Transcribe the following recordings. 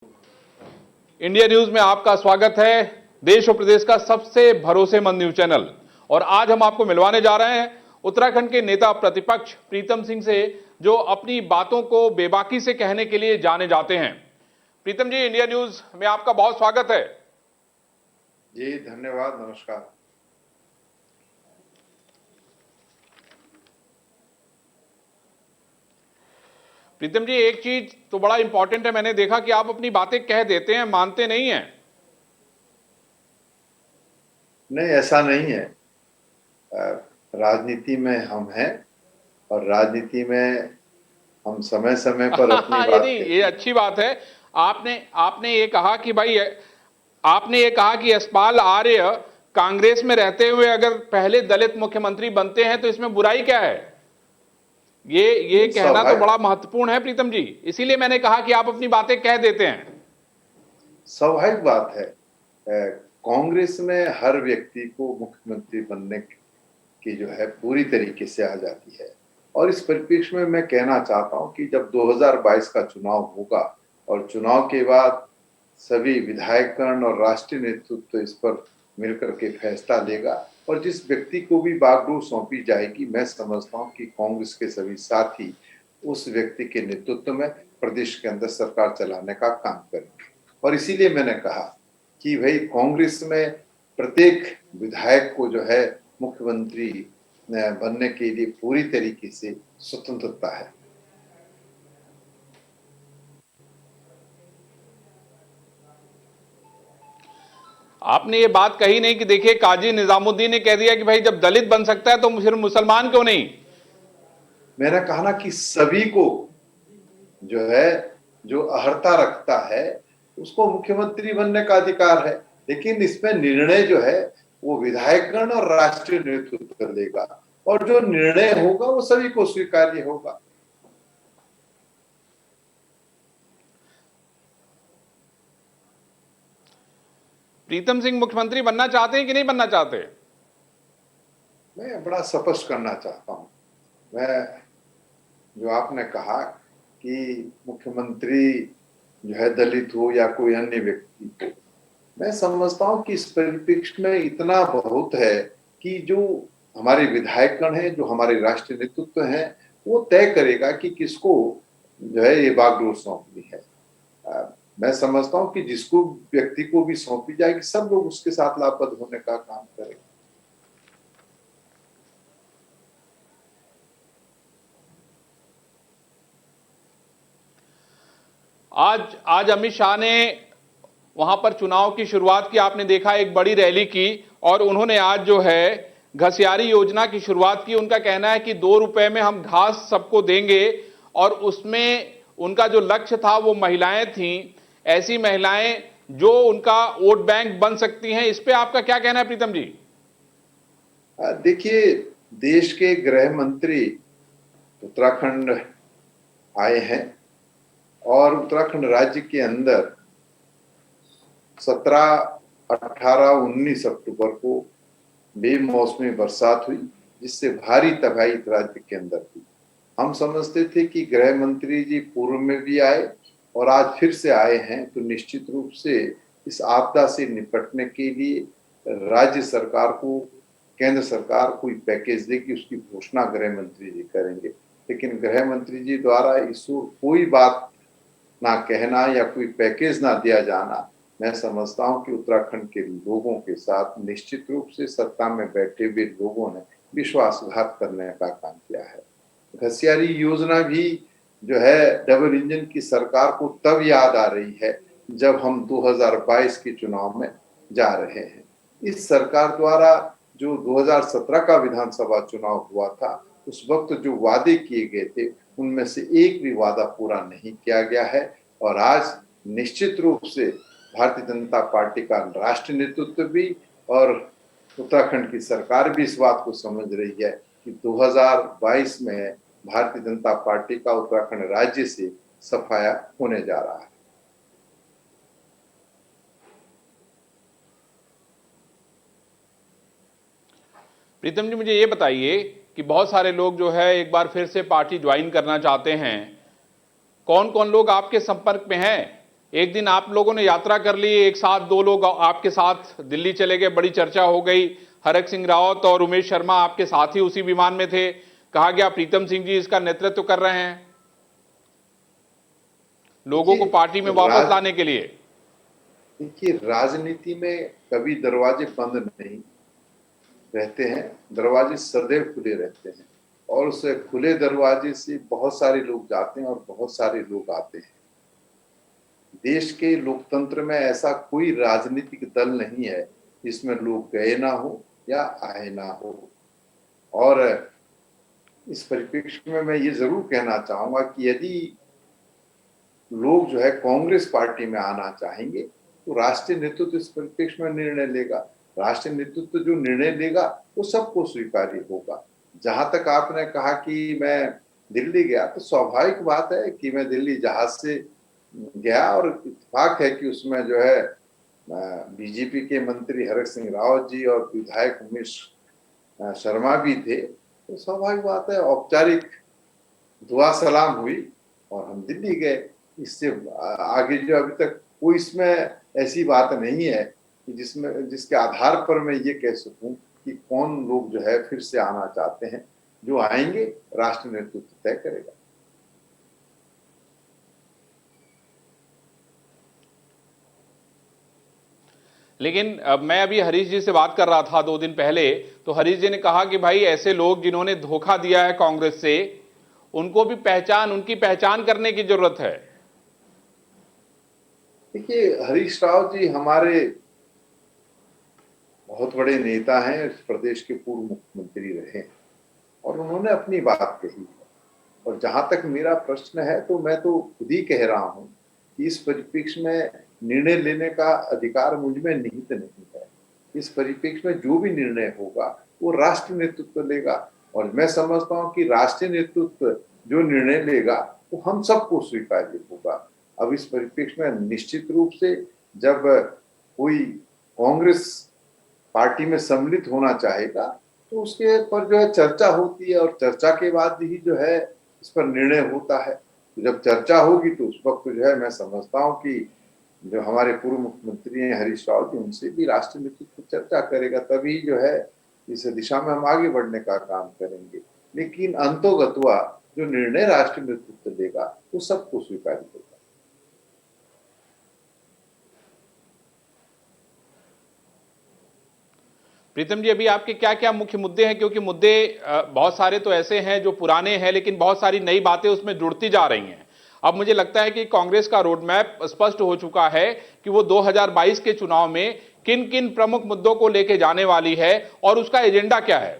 India news में आपका स्वागत है। देश और प्रदेश का सबसे भरोसेमंद न्यूज चैनल। और आज हम आपको मिलवाने जा रहे हैं उत्तराखंड के नेता प्रतिपक्ष प्रीतम सिंह से, जो अपनी बातों को बेबाकी से कहने के लिए जाने जाते हैं। प्रीतम जी, इंडिया न्यूज में आपका बहुत स्वागत है। जी धन्यवाद, नमस्कार। प्रीतम जी, एक चीज तो बड़ा इंपॉर्टेंट है, मैंने देखा कि आप अपनी बातें कह देते हैं, मानते नहीं हैं। नहीं, ऐसा नहीं है। राजनीति में हम हैं और राजनीति में हम समय समय पर अपनी ये बात नहीं, ये कहते हैं। अच्छी बात है। आपने आपने ये कहा कि भाई, आपने ये कहा कि यशपाल आर्य कांग्रेस में रहते हुए अगर पहले दलित मुख्यमंत्री बनते हैं तो इसमें बुराई क्या है। ये कहना तो बड़ा महत्वपूर्ण है प्रीतम जी, इसीलिए मैंने कहा कि आप अपनी बातें कह देते हैं। स्वाभाविक बात है। कांग्रेस में हर व्यक्ति को मुख्यमंत्री बनने की जो है पूरी तरीके से आ जाती है। और इस परिप्रेक्ष्य में मैं कहना चाहता हूं कि जब 2022 का चुनाव होगा और चुनाव के बाद सभी विधायकगण और राष्ट्रीय नेतृत्व इस पर मिलकर के फैसला लेगा और जिस व्यक्ति को भी बागडोर सौंपी जाएगी, मैं समझता हूं कि कांग्रेस के सभी साथी उस व्यक्ति के नेतृत्व में प्रदेश के अंदर सरकार चलाने का काम करेंगे। और इसीलिए मैंने कहा कि भाई कांग्रेस में प्रत्येक विधायक को जो है मुख्यमंत्री बनने के लिए पूरी तरीके से स्वतंत्रता है। आपने ये बात कही नहीं कि देखिए, काजी निजामुद्दीन ने कह दिया कि भाई जब दलित बन सकता है तो फिर मुसलमान क्यों नहीं। मैंने कहा ना कि सभी को जो है, जो अहर्ता रखता है उसको मुख्यमंत्री बनने का अधिकार है, लेकिन इसमें निर्णय जो है वो विधायकगण और राष्ट्रीय नेतृत्व लेगा और जो निर्णय होगा वो सभी को स्वीकार्य होगा। प्रीतम सिंह मुख्यमंत्री बनना चाहते हैं कि नहीं बनना चाहते। मैं बड़ा स्पष्ट करना चाहता हूं। मैं जो आपने कहा कि मुख्यमंत्री जो है दलित हो या कोई अन्य व्यक्ति हो, मैं समझता हूं कि इस परिप्रेक्ष्य में इतना बहुत है कि जो हमारे विधायकगण हैं, जो हमारे राष्ट्रीय नेतृत्व हैं, वो तय करेगा कि किसको जो है ये बागडोर सौंपनी है। मैं समझता हूं कि जिसको व्यक्ति को भी सौंपी जाएगी सब लोग उसके साथ लाभप्रद होने का काम करेंगे। आज आज अमित शाह ने वहां पर चुनाव की शुरुआत की, आपने देखा, एक बड़ी रैली की, और उन्होंने आज जो है घसियारी योजना की शुरुआत की। उनका कहना है कि 2 रुपए में हम घास सबको देंगे, और उसमें उनका जो लक्ष्य था वो महिलाएं थीं, ऐसी महिलाएं जो उनका वोट बैंक बन सकती हैं। इस पे आपका क्या कहना है प्रीतम जी। देखिए, देश के गृह मंत्री उत्तराखंड आए हैं और उत्तराखंड राज्य के अंदर 17, 18, 19 अक्टूबर को बेमौसमी बरसात हुई, जिससे भारी तबाही राज्य के अंदर हुई। हम समझते थे कि गृह मंत्री जी पूर्व में भी आए और आज फिर से आए हैं, तो निश्चित रूप से इस आपदा से निपटने के लिए राज्य सरकार को, केंद्र सरकार कोई पैकेज देगी, उसकी घोषणा गृह मंत्री जी करेंगे। लेकिन गृह मंत्री जी द्वारा इस कोई बात ना कहना या कोई पैकेज ना दिया जाना, मैं समझता हूं कि उत्तराखंड के लोगों के साथ निश्चित रूप से सत्ता में बैठे हुए लोगों ने विश्वासघात करने का काम किया है। घसियारी योजना भी जो है डबल इंजन की सरकार को तब याद आ रही है जब हम 2022 के चुनाव में जा रहे हैं। इस सरकार द्वारा जो 2017 का विधानसभा चुनाव हुआ था, उस वक्त जो वादे किए गए थे उनमें से एक भी वादा पूरा नहीं किया गया है। और आज निश्चित रूप से भारतीय जनता पार्टी का राष्ट्रीय नेतृत्व भी और उत्तराखंड की सरकार भी इस बात को समझ रही है कि 2022 में भारतीय जनता पार्टी का उत्तराखंड राज्य से सफाया होने जा रहा है। प्रीतम जी, मुझे ये बताइए कि बहुत सारे लोग जो है एक बार फिर से पार्टी ज्वाइन करना चाहते हैं। कौन कौन लोग आपके संपर्क में हैं। एक दिन आप लोगों ने यात्रा कर ली, एक साथ दो लोग आपके साथ दिल्ली चले गए, बड़ी चर्चा हो गई। हरक सिंह रावत और उमेश शर्मा आपके साथ ही उसी विमान में थे। कहा गया प्रीतम सिंह जी इसका नेतृत्व कर रहे हैं लोगों को देखिए पार्टी में वापस राज लाने के लिए। देखिए राजनीति में कभी दरवाजे बंद नहीं रहते हैं, दरवाजे सदैव खुले रहते हैं। और उस खुले दरवाजे से बहुत सारे लोग जाते हैं और बहुत सारे लोग आते हैं। देश के लोकतंत्र में ऐसा कोई राजनीतिक दल नहीं है जिसमें लोग गए ना हो या आए ना हो। और इस परिप्रेक्ष्य में मैं ये जरूर कहना चाहूंगा कि यदि लोग जो है कांग्रेस पार्टी में आना चाहेंगे तो राष्ट्रीय नेतृत्व इस परिप्रेक्ष्य में निर्णय लेगा। राष्ट्रीय नेतृत्व जो निर्णय लेगा वो सबको स्वीकार्य होगा। जहां तक आपने कहा कि मैं दिल्ली गया, तो स्वाभाविक बात है कि मैं दिल्ली जहाज से गया और इत्तेफाक है कि उसमें जो है बीजेपी के मंत्री हरक सिंह रावत जी और विधायक उमेश शर्मा भी थे। तो स्वाभाविक बात है, औपचारिक दुआ सलाम हुई और हम दिल्ली गए। इससे आगे जो अभी तक कोई इसमें ऐसी बात नहीं है कि जिसके आधार पर मैं ये कह सकूं कि कौन लोग जो है फिर से आना चाहते हैं। जो आएंगे राष्ट्रीय नेतृत्व तय करेगा। लेकिन मैं अभी हरीश जी से बात कर रहा था 2 दिन पहले, तो हरीश जी ने कहा कि भाई ऐसे लोग जिन्होंने धोखा दिया है कांग्रेस से, उनको भी उनकी पहचान करने की जरूरत है। देखिए हरीश राव जी हमारे बहुत बड़े नेता हैं, इस प्रदेश के पूर्व मुख्यमंत्री रहे हैं और उन्होंने अपनी बात कही है। और जहां तक मेरा प्रश्न है तो मैं तो खुद ही कह रहा हूं कि इस परिप्रेक्ष्य में निर्णय लेने का अधिकार मुझ में निहित नहीं है। इस परिप्रेक्ष्य में जो भी निर्णय होगा वो राष्ट्रीय नेतृत्व लेगा। और मैं समझता हूं कि राष्ट्रीय नेतृत्व जो निर्णय लेगा वो हम सबको स्वीकार्य होगा। अब इस परिप्रेक्ष्य में निश्चित रूप से जब कोई कांग्रेस पार्टी में सम्मिलित होना चाहेगा तो उसके पर जो है चर्चा होती है और चर्चा के बाद ही जो है इस पर निर्णय होता है। तो जब चर्चा होगी तो उस वक्त जो है मैं समझता हूँ कि जो हमारे पूर्व मुख्यमंत्री हैं हरीश राव जी, उनसे भी राष्ट्रीय नेतृत्व चर्चा करेगा, तभी जो है इस दिशा में हम आगे बढ़ने का काम करेंगे। लेकिन अंतोगत्वा जो निर्णय राष्ट्रीय नेतृत्व लेगा वो सबको स्वीकार होगा। प्रीतम जी, अभी आपके क्या क्या मुख्य मुद्दे हैं? क्योंकि मुद्दे बहुत सारे तो ऐसे हैं जो पुराने हैं, लेकिन बहुत सारी नई बातें उसमें जुड़ती जा रही हैं। अब मुझे लगता है कि कांग्रेस का रोड मैप स्पष्ट हो चुका है कि वो 2022 के चुनाव में किन किन प्रमुख मुद्दों को लेके जाने वाली है और उसका एजेंडा क्या है।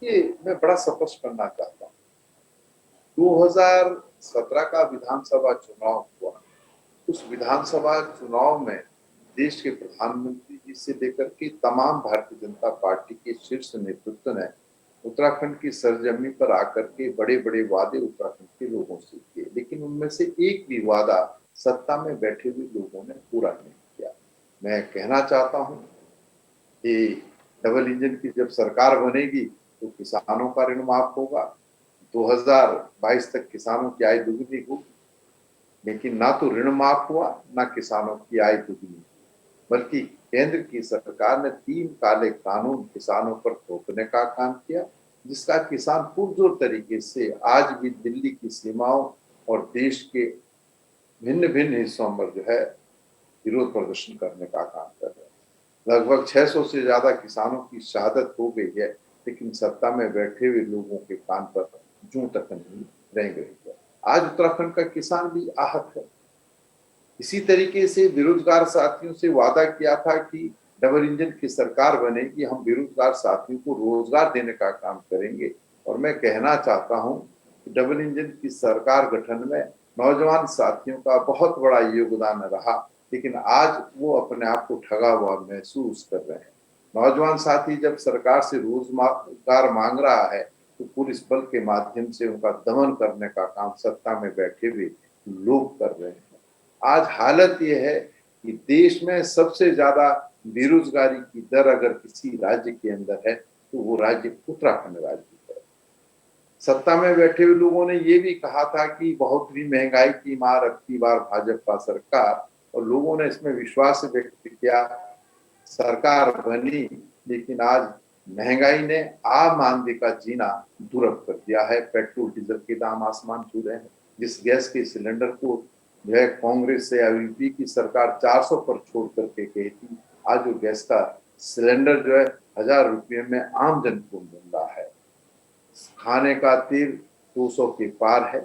ये मैं बड़ा स्पष्ट करना चाहता हूँ। 2017 का विधानसभा चुनाव हुआ। उस विधानसभा चुनाव में देश के प्रधानमंत्री जी से लेकर के तमाम भारतीय जनता पार्टी के शीर्ष नेतृत्व ने उत्तराखंड की सरजमी पर आकर के बड़े बड़े वादे उत्तराखंड के लोगों से किए, लेकिन उनमें से एक भी वादा सत्ता में बैठे हुए लोगों ने पूरा नहीं किया। मैं कहना चाहता हूं कि डबल इंजन की जब सरकार बनेगी तो किसानों का ऋण माफ होगा। 2022 तक किसानों की आय दुगनी होगी, लेकिन ना तो ऋण माफ हुआ ना किसानों की आय दुगनी, बल्कि केंद्र की सरकार ने 3 काले कानून किसानों पर थोपने का काम किया, जिसका किसान पुरजोर तरीके से आज भी दिल्ली की सीमाओं और देश के भिन्न भिन्न हिस्सों में जो है विरोध प्रदर्शन करने का काम कर रहे हैं। लगभग 600 से ज्यादा किसानों की शहादत हो गई है, लेकिन सत्ता में बैठे हुए लोगों के कान पर जूं तक नहीं रेंग रही है। आज उत्तराखंड का किसान भी आहत है। इसी तरीके से बेरोजगार साथियों से वादा किया था कि डबल इंजन की सरकार बनेगी, हम बेरोजगार साथियों को रोजगार देने का काम करेंगे। और मैं कहना चाहता हूं कि डबल इंजन की सरकार गठन में नौजवान साथियों का बहुत बड़ा योगदान रहा, लेकिन आज वो अपने आप को ठगा हुआ महसूस कर रहे हैं। नौजवान साथी जब सरकार से रोजगार मांग रहा है तो पुलिस बल के माध्यम से उनका दमन करने का काम सत्ता में बैठे हुए लोग कर रहे हैं। आज हालत यह है कि देश में सबसे ज्यादा बेरोजगारी की दर अगर किसी राज्य के अंदर है तो वो राज्य उत्तराखंड राज्य है। सत्ता में बैठे हुए लोगों ने ये भी कहा था कि बहुत ही महंगाई की मार अब की बार भाजपा सरकार, और लोगों ने इसमें विश्वास व्यक्त किया, सरकार बनी। लेकिन आज महंगाई ने आम आदमी का जीना दुर्भर कर दिया है। पेट्रोल डीजल के दाम आसमान छू रहे हैं। जिस गैस के सिलेंडर को जो है कांग्रेस से या यूपी की सरकार 400 पर छोड़ करके गई थी, आज वो गैस का सिलेंडर जो है 1000 रुपये में आम जन को मिल रहा है। खाने का तेल 200 के पार है।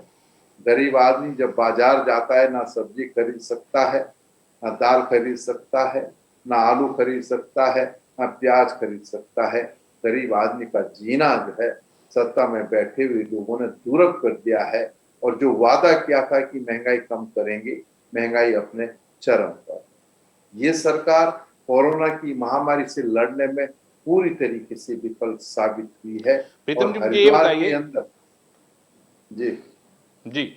गरीब आदमी जब बाजार जाता है, ना सब्जी खरीद सकता है, ना दाल खरीद सकता है, ना आलू खरीद सकता है, ना प्याज खरीद सकता है। गरीब आदमी का जीना जो है सत्ता में बैठे हुए लोगों ने दुर्भर कर दिया है। और जो वादा किया था कि महंगाई कम करेंगे, महंगाई अपने चरम पर। ये सरकार कोरोना की महामारी से लड़ने में पूरी तरीके से विफल साबित हुई है। प्रीतम और जी मुझे ये हरिद्वार के बताइए। अंदर जी जी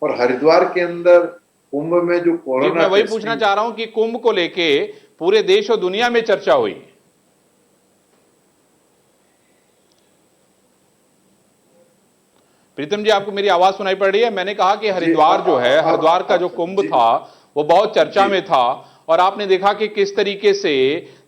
और हरिद्वार के अंदर कुंभ में जो जी, कोरोना मैं वही पूछना टेस्टिंग, चाह रहा हूं कि कुंभ को लेके पूरे देश और दुनिया में चर्चा हुई। प्रीतम जी, आपको मेरी आवाज सुनाई पड़ रही है? मैंने कहा कि जी हरिद्वार जो है, हरिद्वार का जो कुंभ जी था वो बहुत चर्चा जी में था। और आपने देखा कि किस तरीके से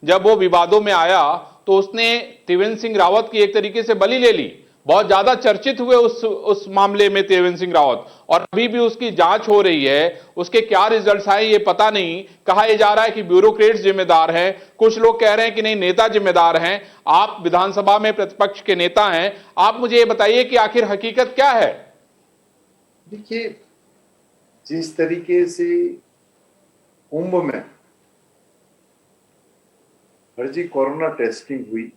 जब वो विवादों में आया तो उसने त्रिवेंद्र सिंह रावत की एक तरीके से बलि ले ली। बहुत ज्यादा चर्चित हुए उस मामले में त्रिवेंद्र सिंह रावत, और अभी भी उसकी जांच हो रही है। उसके क्या रिजल्ट्स आए ये पता नहीं। कहा यह जा रहा है कि ब्यूरोक्रेट्स जिम्मेदार हैं, कुछ लोग कह रहे हैं कि नहीं नेता जिम्मेदार हैं। आप विधानसभा में प्रतिपक्ष के नेता हैं, आप मुझे ये बताइए कि आखिर हकीकत क्या है? देखिए, जिस तरीके से कुंभ में फर्जी कोरोना टेस्टिंग हुई,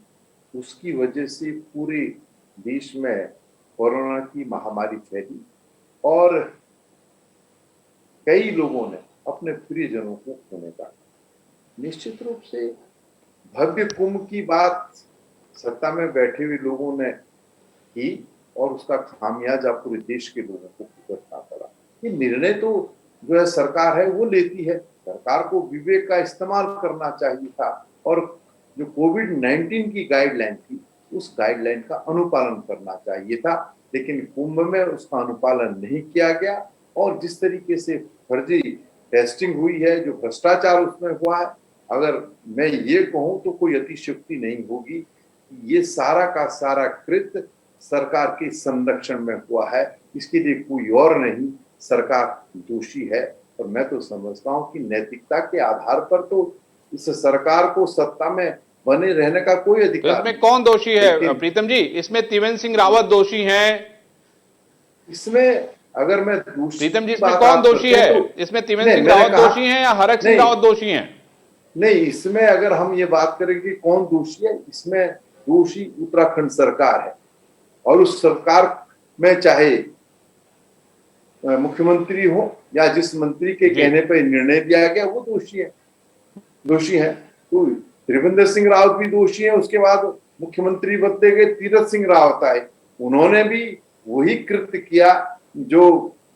उसकी वजह से पूरे देश में कोरोना की महामारी फैली और कई लोगों ने अपने प्रियजनों को खोने का। निश्चित रूप से भव्य कुंभ की बात सत्ता में बैठे हुए लोगों ने की और उसका खामियाजा पूरे देश के लोगों को भुगतना पड़ा। ये निर्णय तो जो है सरकार है वो लेती है। सरकार को विवेक का इस्तेमाल करना चाहिए था और जो कोविड-19 की गाइडलाइन थी, उस गाइडलाइन का अनुपालन करना चाहिए था। लेकिन कुंभ में उसका अनुपालन नहीं किया गया और जिस तरीके से फर्जी टेस्टिंग हुई है, जो भ्रष्टाचार उसमें हुआ है, अगर मैं ये कहूं तो कोई अतिशयोक्ति नहीं होगी। ये सारा का सारा कृत्य सरकार के संरक्षण में हुआ है। इसके लिए कोई और नहीं, सरकार दोषी है। और मैं तो समझता हूं कि नैतिकता के आधार पर तो इस सरकार को सत्ता में बने रहने का कोई तो अधिकार इसमें नहीं। कौन दोषी है लेकिन प्रीतम जी? इसमें त्रिवेंद्र सिंह रावत दोषी हैं? इसमें अगर मैं दूसरी प्रीतम जी, की इसमें बात कौन आप दोषी करते हैं है? तो इसमें त्रिवेंद्र नहीं, सिंह मैंने रावत कहा दोषी हैं या हरक सिंह नहीं रावत दोषी हैं? नहीं, इसमें अगर हम ये बात करें कि कौन दोषी है, इसमें दोषी उत्तराखंड सरकार है। और उस सरकार में चाहे मुख्यमंत्री हो या जिस मंत्री के जी कहने पर निर्णय दिया गया, वो दोषी है। तो त्रिवेंद्र सिंह रावत भी दोषी है। उसके बाद मुख्यमंत्री बनते गए तीरथ सिंह रावत आए, उन्होंने भी वही कृत्य किया जो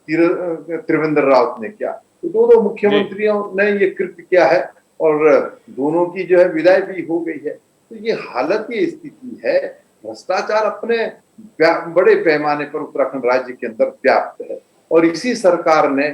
त्रिवेंद्र रावत ने किया। तो दोनों जी मुख्यमंत्रियों ने ये कृत्य किया है और दोनों की जो है विदाई भी हो गई है। तो ये हालत, ये स्थिति है। भ्रष्टाचार अपने बड़े पैमाने पर उत्तराखंड राज्य के अंदर व्याप्त है। और इसी सरकार ने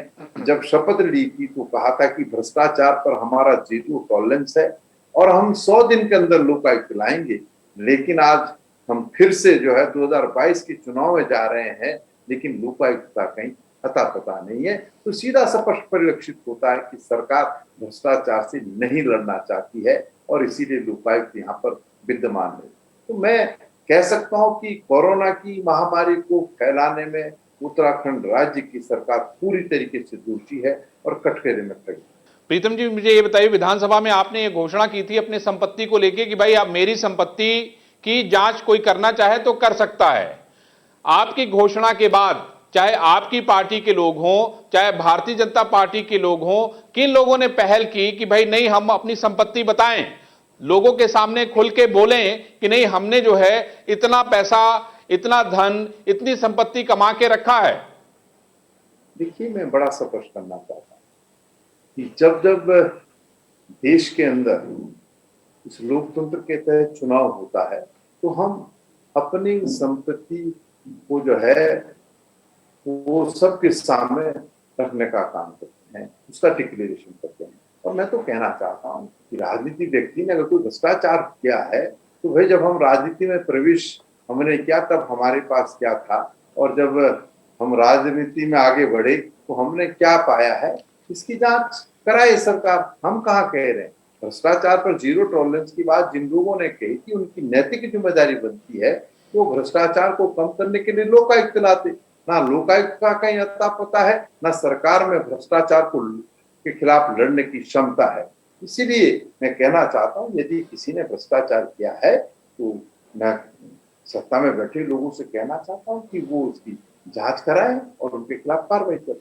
जब शपथ ली थी तो कहा था कि भ्रष्टाचार पर हमारा जीरो टॉलरेंस है और हम 100 दिन के अंदर लोकायुक्त लाएंगे। लेकिन आज हम फिर से जो है 2022 के चुनाव में जा रहे हैं, लेकिन लोकायुक्त का कहीं अता पता नहीं है। तो सीधा स्पष्ट परिलक्षित होता है कि सरकार भ्रष्टाचार से नहीं लड़ना चाहती है और इसीलिए लोकायुक्त यहाँ पर विद्यमान है। तो मैं कह सकता हूं कि कोरोना की महामारी को फैलाने में उत्तराखंड राज्य की सरकार पूरी तरीके से दोषी है और कटघरे में खड़ी। प्रीतम जी, मुझे ये बताइए, विधानसभा में आपने ये घोषणा की थी अपनी संपत्ति को लेके कि भाई आप मेरी संपत्ति की जांच कोई करना चाहे तो कर सकता है। आपकी घोषणा के बाद चाहे आपकी पार्टी के लोग हों चाहे भारतीय जनता पार्टी के लोग हों, किन लोगों ने पहल की कि भाई नहीं हम अपनी संपत्ति बताएं, लोगों के सामने खुल के बोलें कि नहीं हमने जो है इतना पैसा, इतना धन, इतनी संपत्ति कमा के रखा है? देखिए, मैं बड़ा स्पष्ट करना चाहता हूं कि जब जब देश के अंदर इस लोकतंत्र के तहत चुनाव होता है तो हम अपनी संपत्ति को जो है वो सबके सामने रखने का काम करते हैं, उसका डिक्लेरेशन करते हैं। और मैं तो कहना चाहता हूँ कि राजनीति व्यक्ति ने अगर कोई भ्रष्टाचार किया है तो भाई जब हम राजनीति में प्रवेश हमने किया तब हमारे पास क्या था, और जब हम राजनीति में आगे बढ़े तो हमने क्या पाया है, इसकी जांच कराए सरकार। हम कहाँ कह रहे हैं भ्रष्टाचार पर जीरो टॉलरेंस की बात जिन लोगों ने कही थी उनकी नैतिक जिम्मेदारी बनती है वो भ्रष्टाचार को कम करने के लिए लोकायुक्त लाते। ना लोकायुक्त का कहीं अता पता है, ना सरकार में भ्रष्टाचार को के खिलाफ लड़ने की क्षमता है। इसीलिए मैं कहना चाहता हूँ यदि किसी ने भ्रष्टाचार किया है तो मैं सत्ता में बैठे लोगों से कहना चाहता हूँ कि वो उसकी जांच कराएं और उनके खिलाफ कार्रवाई करें।